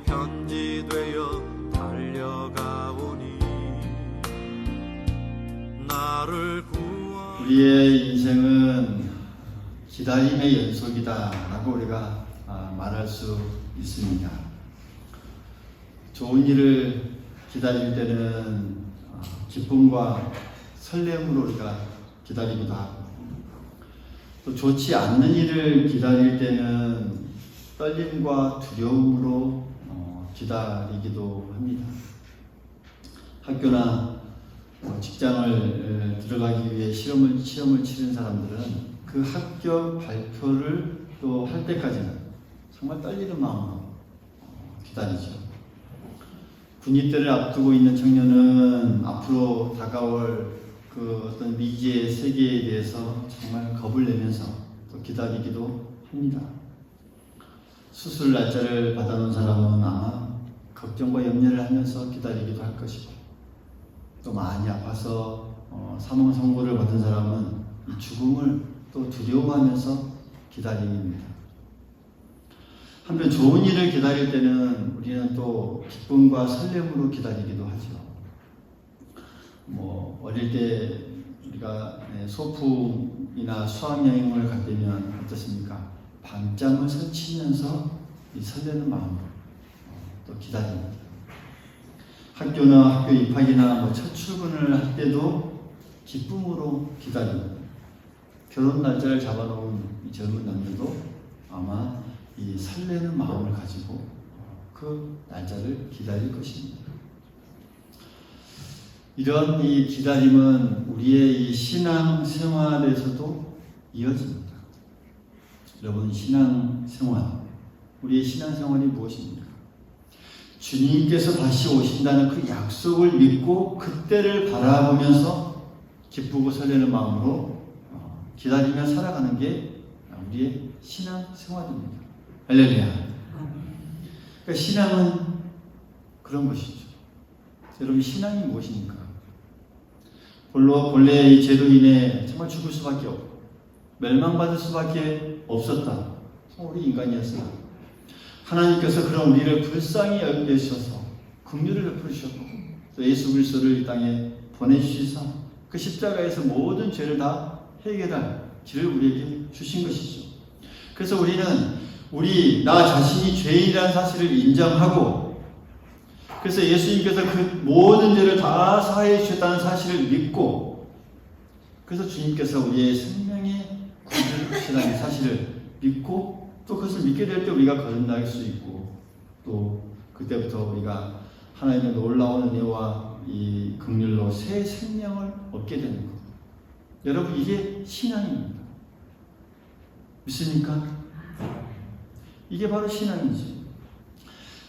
편지되어 달려가오니 나를 구하. 우리의 인생은 기다림의 연속이다라고 우리가 말할 수 있습니다. 좋은 일을 기다릴 때는 기쁨과 설렘으로 우리가 기다리기도 하고, 또 좋지 않는 일을 기다릴 때는 떨림과 두려움으로 기다리기도 합니다. 학교나 직장을 들어가기 위해 시험을 치른 사람들은 그 합격 발표를 또 할 때까지는 정말 떨리는 마음으로 기다리죠. 군입대를 앞두고 있는 청년은 앞으로 다가올 그 어떤 미지의 세계에 대해서 정말 겁을 내면서 또 기다리기도 합니다. 수술 날짜를 받아놓은 사람은 아마 걱정과 염려를 하면서 기다리기도 할 것이고, 또 많이 아파서 사망 선고를 받은 사람은 이 죽음을 또 두려워하면서 기다립니다. 한편 좋은 일을 기다릴 때는 우리는 또 기쁨과 설렘으로 기다리기도 하죠. 어릴 때 우리가 소풍이나 수학여행을 갈 때면 어떻습니까? 밤잠을 설치면서 이 설레는 마음으로 또 기다립니다. 학교나 학교 입학이나 첫 출근을 할 때도 기쁨으로 기다립니다. 결혼 날짜를 잡아놓은 이 젊은 남녀도 아마 이 설레는 마음을 가지고 그 날짜를 기다릴 것입니다. 이런 이 기다림은 우리의 이 신앙 생활에서도 이어집니다. 여러분, 신앙 생활, 우리의 신앙 생활이 무엇입니까? 주님께서 다시 오신다는 그 약속을 믿고 그때를 바라보면서 기쁘고 설레는 마음으로 기다리며 살아가는 게 우리의 신앙 생활입니다. 할렐루야. 그러니까 신앙은 그런 것이죠. 여러분, 신앙이 무엇입니까? 본래 이 죄로 인해 정말 죽을 수밖에 없고 멸망받을 수밖에 없었다. 우리 인간이었으나 하나님께서 그런 우리를 불쌍히 여기셔서 긍휼을 베푸셨고 또 예수 그리스도를 이 땅에 보내주셔서 그 십자가에서 모든 죄를 다 해결할 길을 우리에게 주신 것이죠. 그래서 우리는 나 자신이 죄인이라는 사실을 인정하고, 그래서 예수님께서 그 모든 죄를 다 사해 주셨다는 사실을 믿고, 그래서 주님께서 우리의 생명의 구주를 주시다는 사실을 믿고, 또 그것을 믿게 될 때 우리가 거듭날 수 있고, 또 그때부터 우리가 하나님의 놀라운 은혜와 이 긍휼로 새 생명을 얻게 되는 것. 여러분, 이게 신앙입니다. 믿습니까? 이게 바로 신앙이지.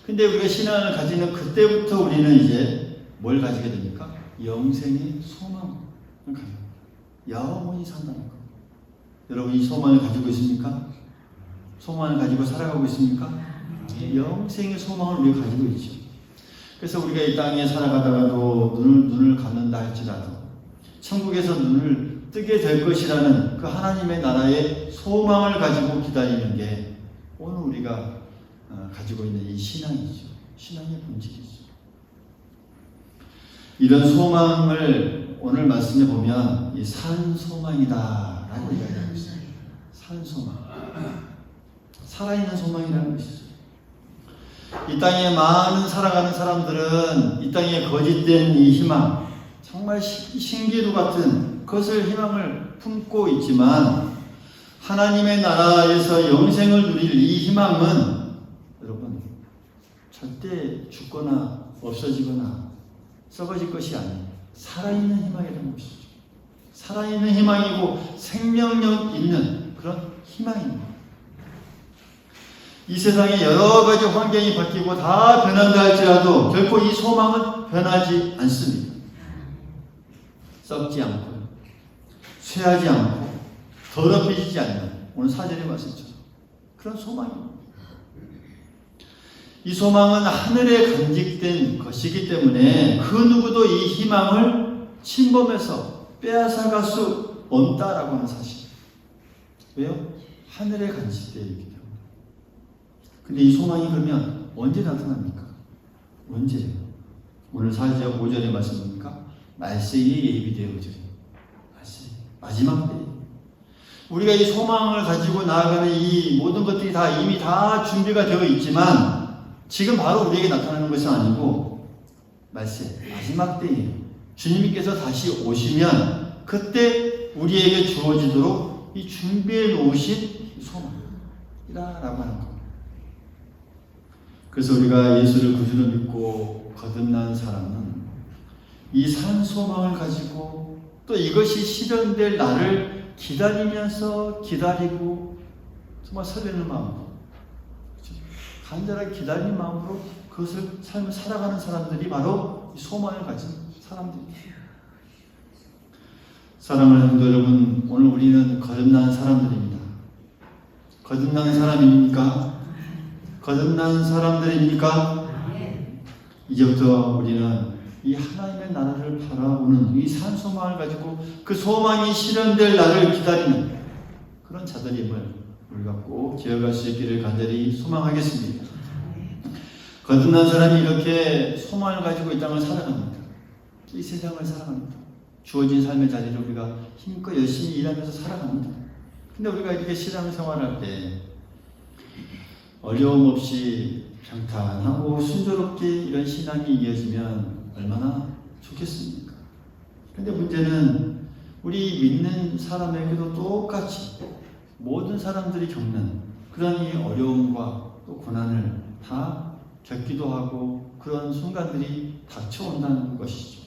근데 우리가 신앙을 가지는 그때부터 우리는 이제 뭘 가지게 됩니까? 영생의 소망을 가지고 영원히 산다는 것. 여러분, 이 소망을 가지고 있습니까? 소망을 가지고 살아가고 있습니까? 영생의 소망을 우리가 가지고 있죠. 그래서 우리가 이 땅에 살아가다가도 눈을 감는다 할지라도 천국에서 눈을 뜨게 될 것이라는 그 하나님의 나라의 소망을 가지고 기다리는 게 오늘 우리가 가지고 있는 이 신앙이죠. 신앙의 본질이죠. 이런 소망을 오늘 말씀에 보면 이 산 소망이다라고 이야기하고 있어요. 산 소망. 살아있는 소망이라는 것이죠. 이 땅에 많은 살아가는 사람들은 이 땅에 거짓된 이 희망, 정말 신기루 같은 그것을 희망을 품고 있지만 하나님의 나라에서 영생을 누릴 이 희망은 여러분 절대 죽거나 없어지거나 썩어질 것이 아니에요. 살아있는 희망이라는 것이죠. 살아있는 희망이고 생명력 있는 그런 희망입니다. 이 세상에 여러 가지 환경이 바뀌고 다 변한다 할지라도 결코 이 소망은 변하지 않습니다. 썩지 않고 쇠하지 않고 더럽혀지지 않는 오늘 4절의 말씀처럼 그런 소망입니다. 이 소망은 하늘에 간직된 것이기 때문에 그 누구도 이 희망을 침범해서 빼앗아갈 수 없다라고 하는 사실. 왜요? 하늘에 간직되어 있기 때문에. 근데 이 소망이 그러면 언제 나타납니까? 언제예요? 오늘 4절 5절의 말씀 뭡니까? 말세에 예비되어지리. 말세, 마지막 때. 우리가 이 소망을 가지고 나아가는 이 모든 것들이 다 이미 다 준비가 되어 있지만 지금 바로 우리에게 나타나는 것은 아니고 말세, 마지막 때에 주님께서 다시 오시면 그때 우리에게 주어지도록 이 준비해 놓으신 소망이라고 하는 겁니다. 그래서 우리가 예수를 구주로 믿고 거듭난 사람은 이 산 소망을 가지고 또 이것이 실현될 날을 기다리면서 기다리고 정말 설레는 마음으로 간절하게 기다리는 마음으로 그것을 삶을 살아가는 사람들이 바로 이 소망을 가진 사람들입니다. 사랑하는 성도 여러분, 오늘 우리는 거듭난 사람들입니다. 거듭난 사람입니까? 거듭난 사람들입니까? 이제부터 우리는 이 하나님의 나라를 바라보는 이 산 소망을 가지고 그 소망이 실현될 날을 기다리는 그런 자들임을 우리가 꼭 기억할 수 있기를 간절히 소망하겠습니다. 거듭난 사람이 이렇게 소망을 가지고 이 땅을 살아갑니다. 이 세상을 살아갑니다. 주어진 삶의 자리를 우리가 힘껏 열심히 일하면서 살아갑니다. 근데 우리가 이렇게 신앙생활할 때 어려움 없이 평탄하고 순조롭게 이런 신앙이 이어지면 얼마나 좋겠습니까? 근데 문제는 우리 믿는 사람에게도 똑같이 모든 사람들이 겪는 그런 이 어려움과 또 고난을 다 겪기도 하고 그런 순간들이 닥쳐온다는 것이죠.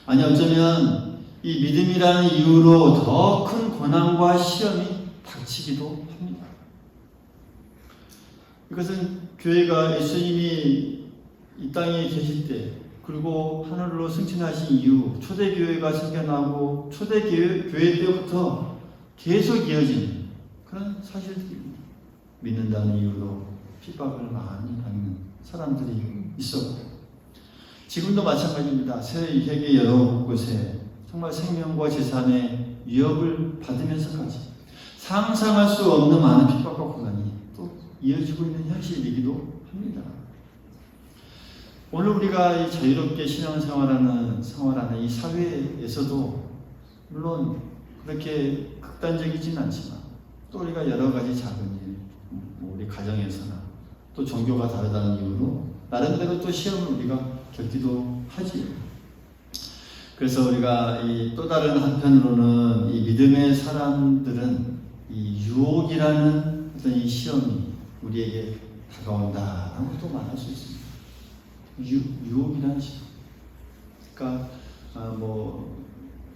아니 어쩌면 이 믿음이라는 이유로 더 큰 고난과 시험이 닥치기도 합니다. 이것은 교회가 예수님이 이 땅에 계실 때 그리고 하늘로 승천하신 이후 초대교회가 생겨나고 초대교회 때부터 계속 이어진 그런 사실들입니다. 믿는다는 이유로 핍박을 많이 받는 사람들이 있었고 지금도 마찬가지입니다. 세계 여러 곳에 정말 생명과 재산의 위협을 받으면서까지 상상할 수 없는 많은 핍박과 고난이 또 이어지고 있는 현실이기도 합니다. 오늘 우리가 이 자유롭게 신앙생활하는 이 사회에서도 물론 그렇게 극단적이진 않지만 또 우리가 여러 가지 작은 일, 우리 가정에서나 또 종교가 다르다는 이유로 나름대로 또 시험을 우리가 겪기도 하지. 그래서 우리가 이 또 다른 한편으로는 이 믿음의 사람들은 이 유혹이라는 어떤 이 시험이 우리에게 다가온다라고 또 말할 수 있습니다. 유혹이라는 시험. 그러니까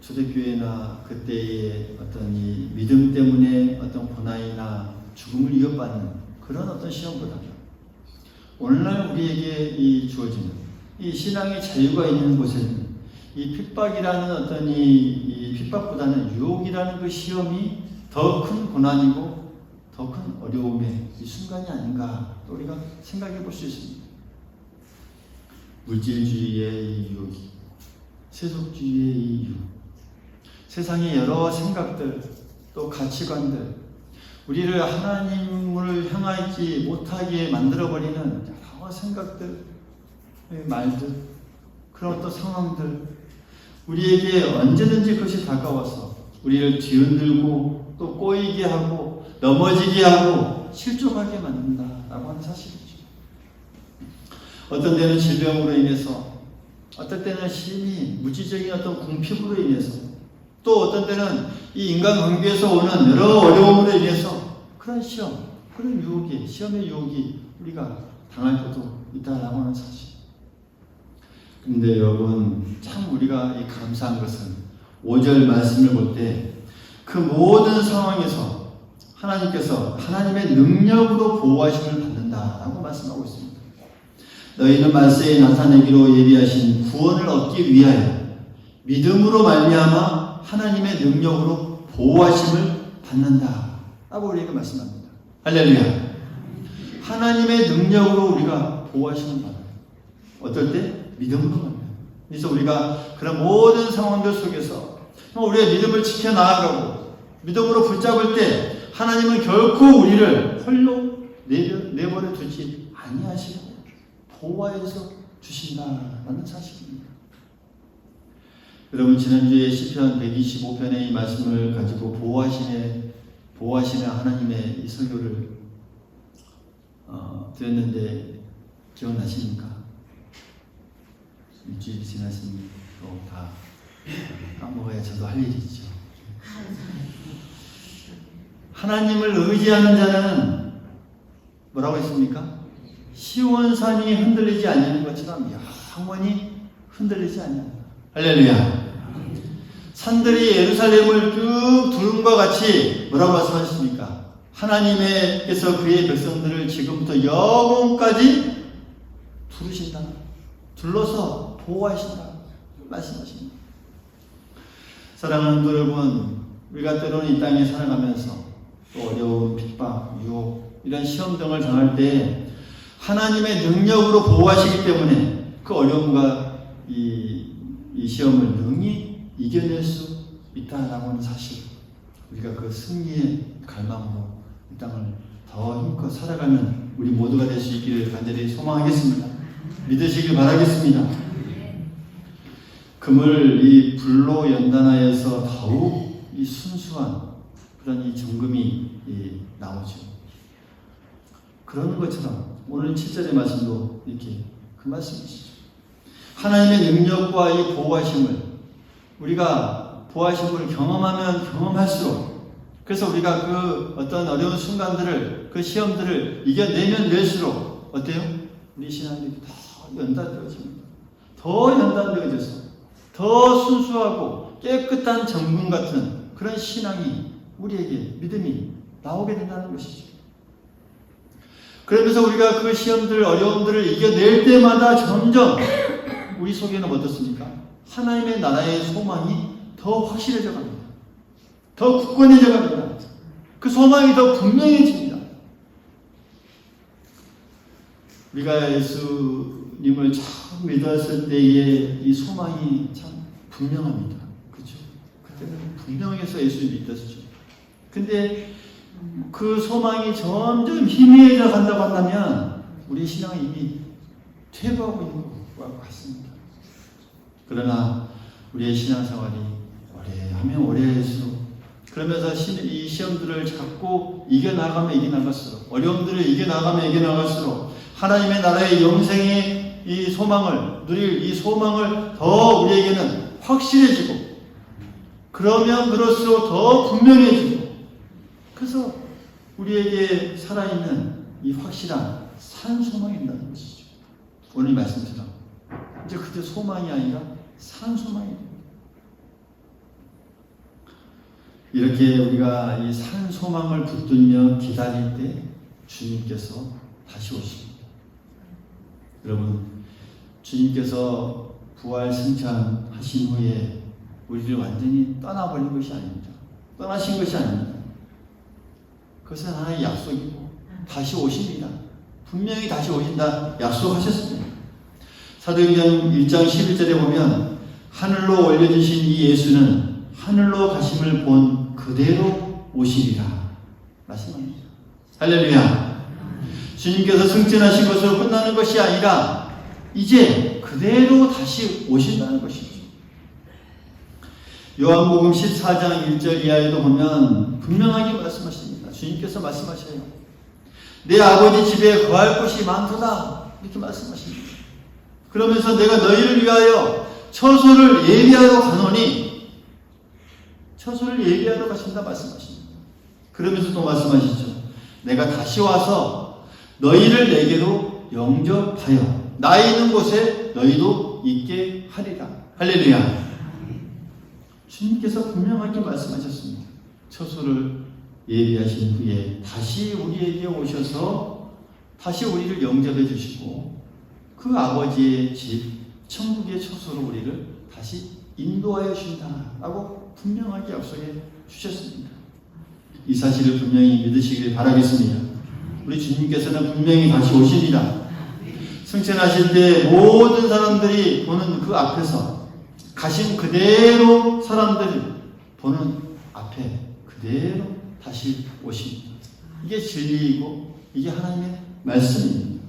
초대교회나 그때의 어떤 이 믿음 때문에 어떤 고난이나 죽음을 위협받는 그런 어떤 시험보다는 오늘날 우리에게 이 주어지는 이 신앙의 자유가 있는 곳에는 이 핍박이라는 어떤 이 핍박보다는 유혹이라는 그 시험이 더 큰 고난이고 더 큰 어려움의 이 순간이 아닌가 또 우리가 생각해 볼 수 있습니다. 물질주의의 이 유혹이, 세속주의의 이 유혹, 세상의 여러 생각들 또 가치관들 우리를 하나님을 향하지 못하게 만들어버리는 여러 생각들, 말들, 그런 어떤 상황들 우리에게 언제든지 그것이 다가와서 우리를 뒤흔들고 또 꼬이게 하고 넘어지게 하고 실족하게 만든다라고 하는 사실이죠. 어떤 때는 질병으로 인해서 어떤 때는 심히 무지적인 어떤 궁핍으로 인해서 또 어떤 때는 이 인간관계에서 오는 여러 어려움으로 인해서 그런 시험, 그런 유혹이, 시험의 유혹이 우리가 당할 것도 있다라고 하는 사실. 근데 여러분, 참 우리가 이 감사한 것은 5절 말씀을 볼 때 그 모든 상황에서 하나님께서 하나님의 능력으로 보호하심을 받는다라고 말씀하고 있습니다. 너희는 말세에 나타내기로 예비하신 구원을 얻기 위하여 믿음으로 말미암아 하나님의 능력으로 보호하심을 받는다라고 우리에게 말씀합니다. 할렐루야. 하나님의 능력으로 우리가 보호하심을 받아요. 어떨 때? 믿음으로 말미암아. 그래서 우리가 그런 모든 상황들 속에서 우리가 믿음을 지켜나가고 믿음으로 붙잡을 때 하나님은 결코 우리를 홀로 내버려 두지 아니하시고 보호하여서 주신다라는 사실입니다. 여러분, 지난주에 시편 125편의 이 말씀을 가지고 보호하시는 하나님의 이 설교를 드렸는데 기억나십니까? 일주일이 지났으니 또 다 까먹어야 저도 할 일이 있죠. 하나님을 의지하는 자는 뭐라고 했습니까? 시온산이 흔들리지 않는 것처럼 영원히 흔들리지 않는다. 할렐루야. 산들이 예루살렘을 쭉 두른과 같이 뭐라고 말씀하십니까? 하나님께서 그의 백성들을 지금부터 영원까지 두르신다. 둘러서 보호하신다. 말씀하십니다. 사랑하는 여러분, 우리가 때로는 이 땅에 살아가면서 또 어려운 핍박, 유혹, 이런 시험 등을 당할 때 하나님의 능력으로 보호하시기 때문에 그 어려움과 이 시험을 능히 이겨낼 수 있다라고 하는 사실, 우리가 그 승리의 갈망으로 이 땅을 더 힘껏 살아가는 우리 모두가 될 수 있기를 간절히 소망하겠습니다. 믿으시길 바라겠습니다. 금을 이 불로 연단하여서 더욱 이 순수한 그런 이 정금이 나오죠. 그런 것처럼 오늘 7절의 말씀도 이렇게 그 말씀이시죠. 하나님의 능력과 이 보호하심을 우리가 보호하심을 경험하면 경험할수록, 그래서 우리가 그 어떤 어려운 순간들을, 그 시험들을 이겨내면 낼수록 어때요? 우리 신앙이 더 연단되어집니다. 더 연단되어져서 더 순수하고 깨끗한 정금 같은 그런 신앙이, 우리에게 믿음이 나오게 된다는 것이죠. 그러면서 우리가 그 시험들, 어려움들을 이겨낼 때마다 점점 우리 속에는 어떻습니까? 하나님의 나라의 소망이 더 확실해져 갑니다. 더 굳건해져 갑니다. 그 소망이 더 분명해집니다. 우리가 예수님을 처음 믿었을 때의 이 소망이 참 분명합니다. 그렇죠? 그때는 분명해서 예수를 믿었죠. 근데 그 소망이 점점 희미해져 간다고 한다면 우리 신앙이 이미 퇴보하고 있는 것 같습니다. 그러나 우리의 신앙생활이 오래하면 오래할수록, 그러면서 이 시험들을 자꾸 이겨나가면 어려움들을 이겨나가면 하나님의 나라의 영생의 이 소망을 누릴 이 소망을 더 우리에게는 확실해지고, 그러면 그럴수록 더 분명해지고, 그래서 우리에게 살아있는 이 확실한 산 소망이 있다는 것이죠. 오늘 말씀처럼 이제 그저 소망이 아니라 산 소망입니다. 이렇게 우리가 이 산 소망을 붙들며 기다릴 때 주님께서 다시 오십니다. 여러분, 주님께서 부활 승천하신 후에 우리를 완전히 떠나버린 것이 아닙니다. 떠나신 것이 아닙니다. 그것은 하나의 약속이고 다시 오십니다. 분명히 다시 오신다 약속하셨습니다. 사도행전 1장 11절에 보면 하늘로 올려주신 이 예수는 하늘로 가심을 본 그대로 오시리라 말씀합니다. 할렐루야. 주님께서 승천하신 것으로 끝나는 것이 아니라 이제 그대로 다시 오신다는 것이죠. 요한복음 14장 1절 이하에도 보면 분명하게 말씀하십니다. 주님께서 말씀하셔요. 내 아버지 집에 거할 곳이 많도다 이렇게 말씀하십니다. 그러면서 내가 너희를 위하여 처소를 예비하러 가노니, 처소를 예비하러 가신다 말씀하십니다. 그러면서 또 말씀하시죠. 내가 다시 와서 너희를 내게로 영접하여 나 있는 곳에 너희도 있게 하리라. 할렐루야. 주님께서 분명하게 말씀하셨습니다. 처소를 예비하신 후에 다시 우리에게 오셔서 다시 우리를 영접해 주시고 그 아버지의 집, 천국의 처소로 우리를 다시 인도하여 주신다라고 분명하게 약속해 주셨습니다. 이 사실을 분명히 믿으시길 바라겠습니다. 우리 주님께서는 분명히 다시 오십니다. 승천하실 때 모든 사람들이 보는 그 앞에서 가신 그대로 사람들이 보는 앞에 그대로 다시 오십니다. 이게 진리이고 이게 하나님의 말씀입니다.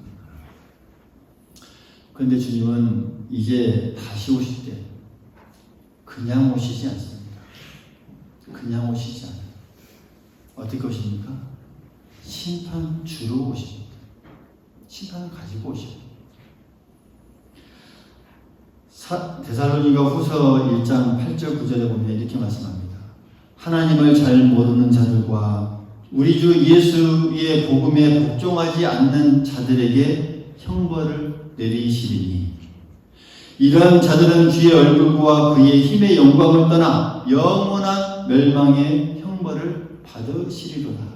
그런데 주님은 이제 다시 오실 때 그냥 오시지 않습니다. 그냥 오시지 않아요. 어떻게 오십니까? 심판 주로 오십니다. 심판을 가지고 오십니다. 데살로니가 후서 1장 8절 9절에 보면 이렇게 말씀합니다. 하나님을 잘 모르는 자들과 우리 주 예수의 복음에 복종하지 않는 자들에게 형벌을 내리시리니 이러한 자들은 주의 얼굴과 그의 힘의 영광을 떠나 영원한 멸망의 형벌을 받으리로다.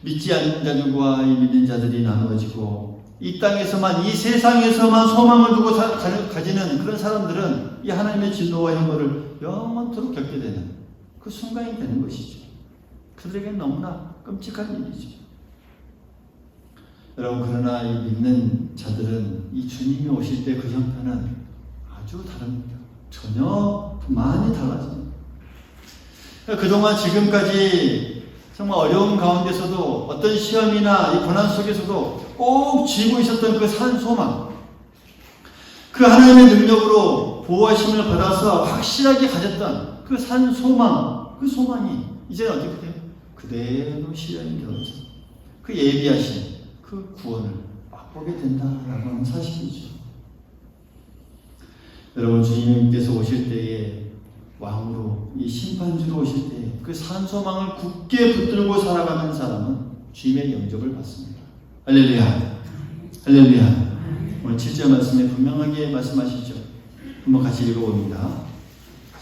믿지 않는 자들과 믿는 자들이 나누어지고 이 땅에서만, 이 세상에서만 소망을 두고 가지는 그런 사람들은 이 하나님의 진노와 형벌을 영원토록 겪게 되는 그 순간이 되는 것이죠. 그들에게는 너무나 끔찍한 일이죠. 여러분, 그러나 이 믿는 자들은 이 주님이 오실 때 그 형편은 아주 다릅니다. 전혀 많이 달라집니다. 그동안 지금까지 정말 어려운 가운데서도 어떤 시험이나 이 고난 속에서도 꼭 쥐고 있었던 그 산 소망, 그 하나님의 능력으로 보호하심을 받아서 확실하게 가졌던 그 산 소망, 그 소망이 이제는 어떻게 돼요? 그대로 실현이 되어서 그 예비하신 그 구원을 맛보게 된다라고 하는 사실이죠. 여러분, 주님께서 오실 때에 왕으로 이 심판주로 오실 때 그 산 소망을 굳게 붙들고 살아가는 사람은 주님의 영접을 받습니다. 할렐루야. 할렐루야. 오늘 7절 말씀에 분명하게 말씀하시죠. 한번 같이 읽어봅니다.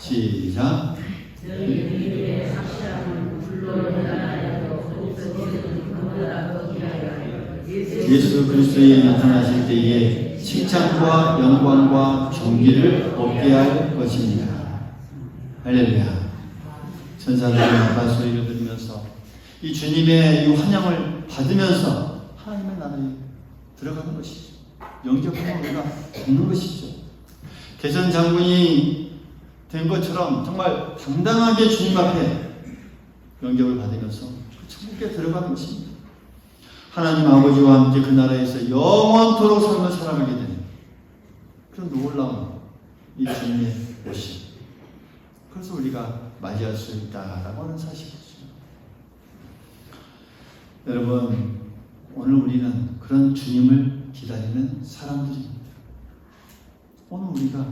시작. 예수 그리스도에 나타나실 때에 칭찬과 영광과 존귀를 얻게 할 것입니다. 할렐루야. 천사들이 나팔 소리를 들으면서 이 주님의 이 환영을 받으면서 하나님의 나라에 들어가는 것이죠. 영접하는 우리가 되는 것이죠. 대전 장군이 된 것처럼 정말 당당하게 주님 앞에 영접을 받으면서 그 천국에 들어가는 것입니다. 하나님 아버지와 함께 그 나라에서 영원토록 삶을 살아가게 되는 그런 놀라운 이 주님의 오심. 그래서 우리가 맞이할 수 있다라고 하는 사실이죠. 여러분, 오늘 우리는 그런 주님을 기다리는 사람들입니다. 오늘 우리가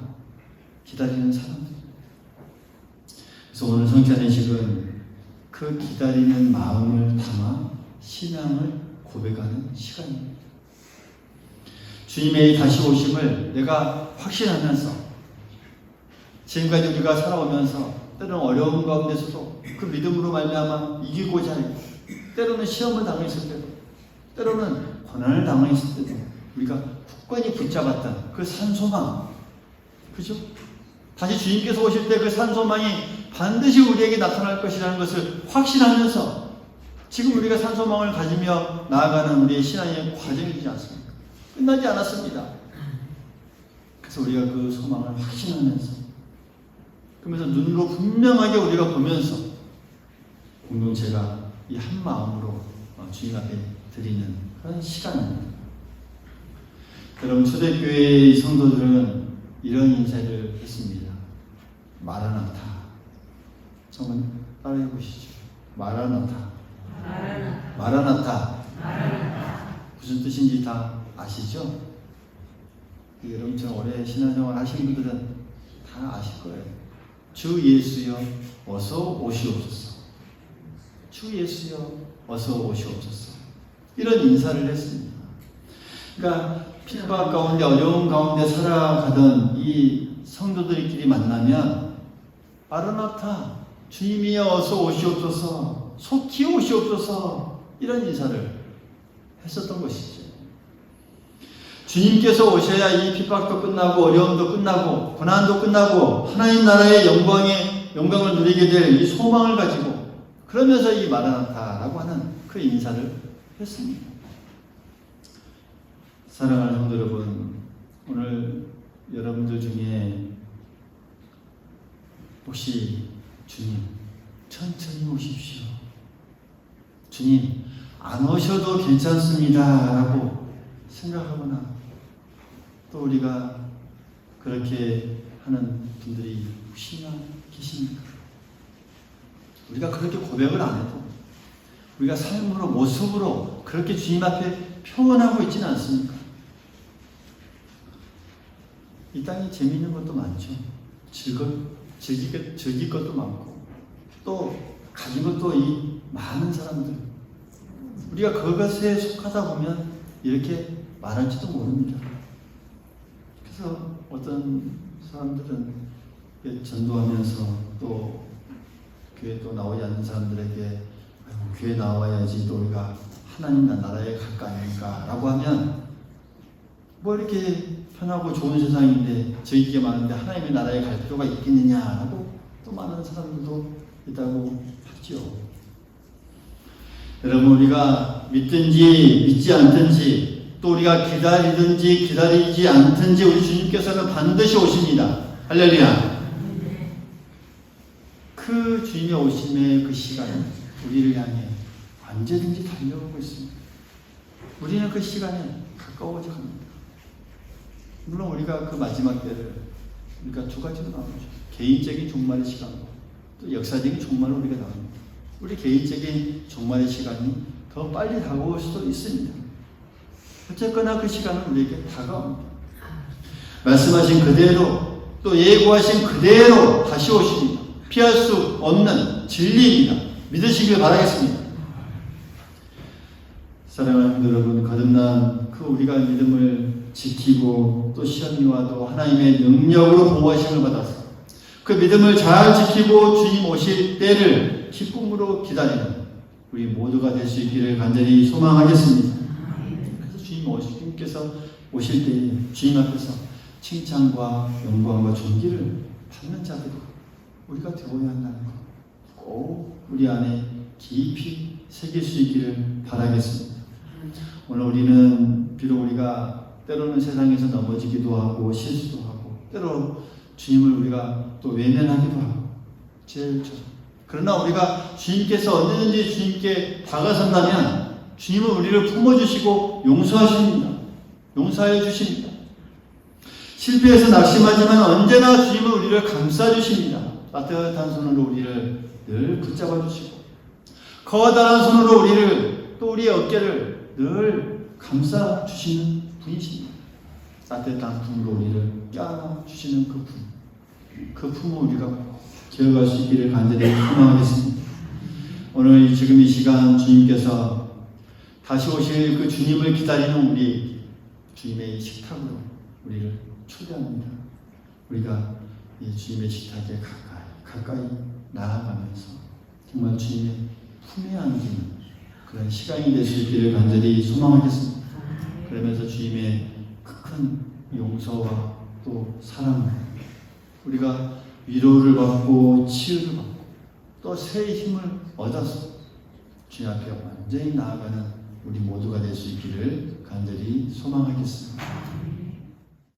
기다리는 사람들입니다. 그래서 오늘 성찬의식은 그 기다리는 마음을 담아 신앙을 고백하는 시간입니다. 주님의 다시 오심을 내가 확신하면서 지금까지 우리가 살아오면서 때로는 어려운 가운데서도 그 믿음으로 말미암아 이기고자 해, 때로는 시험을 당했을 때도, 때로는 고난을 당했을 때도 우리가 굳건히 붙잡았던 그 산소망, 그죠? 다시 주님께서 오실 때 그 산소망이 반드시 우리에게 나타날 것이라는 것을 확신하면서 지금 우리가 산소망을 가지며 나아가는 우리의 신앙의 과정이지 않습니까? 끝나지 않았습니다. 그래서 우리가 그 소망을 확신하면서, 그러면서 눈으로 분명하게 우리가 보면서 공동체가 이 한 마음으로 주님 앞에 드리는 그런 시간입니다. 여러분, 초대교회의 성도들은 이런 인사를 했습니다. 마라나타. 한번 따라해 보시죠. 마라나타. 마라나타. 무슨 뜻인지 다 아시죠? 여러분처럼 오래 신앙생활 하신 분들은 다 아실 거예요. 주 예수여 어서 오시옵소서. 주 예수여 어서 오시옵소서. 이런 인사를 했습니다. 그러니까 핍박 가운데 어려운 가운데 살아가던 이 성도들끼리 만나면 마라나타, 주님이여 어서 오시옵소서, 속히 오시옵소서, 이런 인사를 했었던 것이죠. 주님께서 오셔야 이 핍박도 끝나고 어려움도 끝나고 고난도 끝나고 하나님 나라의 영광을 누리게 될 이 소망을 가지고, 그러면서 이 마라나타라고 하는 그 인사를 했습니다. 사랑하는 성도 여러분, 오늘 여러분들 중에 혹시 주님 천천히 오십시오, 주님 안 오셔도 괜찮습니다 라고 생각하거나 또 우리가 그렇게 하는 분들이 혹시나 계십니까? 우리가 그렇게 고백을 안 해도 우리가 삶으로 모습으로 그렇게 주님 앞에 표현하고 있지는 않습니까? 이 땅에 재미있는 것도 많죠. 즐길 것도 많고 또 가진 것도 이 많은 사람들 우리가 그것에 속하다 보면 이렇게 말할지도 모릅니다. 그래서 어떤 사람들은 전도하면서 또 교회 또 나오지 않는 사람들에게 교회 나와야지 또 우리가 하나님 나라에 갈 거 아닙니까? 라고 하면 뭐 이렇게 편하고 좋은 세상인데 저희에게 많은데 하나님의 나라에 갈 필요가 있겠느냐라고 또 많은 사람들도 있다고 하죠. 여러분 우리가 믿든지 믿지 않든지 또 우리가 기다리든지 기다리지 않든지 우리 주님께서는 반드시 오십니다. 할렐루야. 그 주님의 오심의 그 시간은 우리를 향해 언제든지 달려오고 있습니다. 우리는 그 시간에 가까워져 갑니다. 물론 우리가 그 마지막 때를 우리가 두 가지로 나누죠. 개인적인 종말의 시간과 또 역사적인 종말을 우리가 나눕니다. 우리 개인적인 종말의 시간이 더 빨리 다가올 수도 있습니다. 어쨌거나 그 시간은 우리에게 다가옵니다. 말씀하신 그대로 또 예고하신 그대로 다시 오십니다. 피할 수 없는 진리입니다. 믿으시길 바라겠습니다. 사랑하는 여러분, 거듭난 그 우리가 믿음을 지키고 또 시험이 와도 하나님의 능력으로 보호하심을 받아서 그 믿음을 잘 지키고 주님 오실 때를 기쁨으로 기다리는 우리 모두가 될 수 있기를 간절히 소망하겠습니다. 그래서 주님께서 오실 때 주님 앞에서 칭찬과 영광과 존귀를 받는 자들이 우리가 되어야 한다는 것 꼭 우리 안에 깊이 새길 수 있기를 바라겠습니다. 오늘 우리는 비록 우리가 때로는 세상에서 넘어지기도 하고 실수도 하고 때로 주님을 우리가 또 외면하기도 하고 그러나 우리가 주님께서 언제든지 주님께 다가선다면 주님은 우리를 품어주시고 용서해 주십니다. 실패해서 낙심하지만 언제나 주님은 우리를 감싸주십니다. 따뜻한 손으로 우리를 늘 붙잡아 주시고 커다란 손으로 우리를 또 우리의 어깨를 늘 감싸 주시는 분이십니다. 따뜻한 품으로 우리를 껴안아 주시는 그 품을 우리가 기억할 수 있기를 간절히 소망하겠습니다. 오늘 지금 이 시간 주님께서 다시 오실 그 주님을 기다리는 우리 주님의 식탁으로 우리를 초대합니다. 우리가 이 주님의 식탁에 가까이 나아가면서 정말 주님의 품에 안기는 그런 시간이 될 수 있기를 간절히 소망하겠습니다. 그러면서 주님의 큰 용서와 또 사랑, 우리가 위로를 받고 치유를 받고 또 새 힘을 얻어서 주님 앞에 완전히 나아가는 우리 모두가 될 수 있기를 간절히 소망하겠습니다.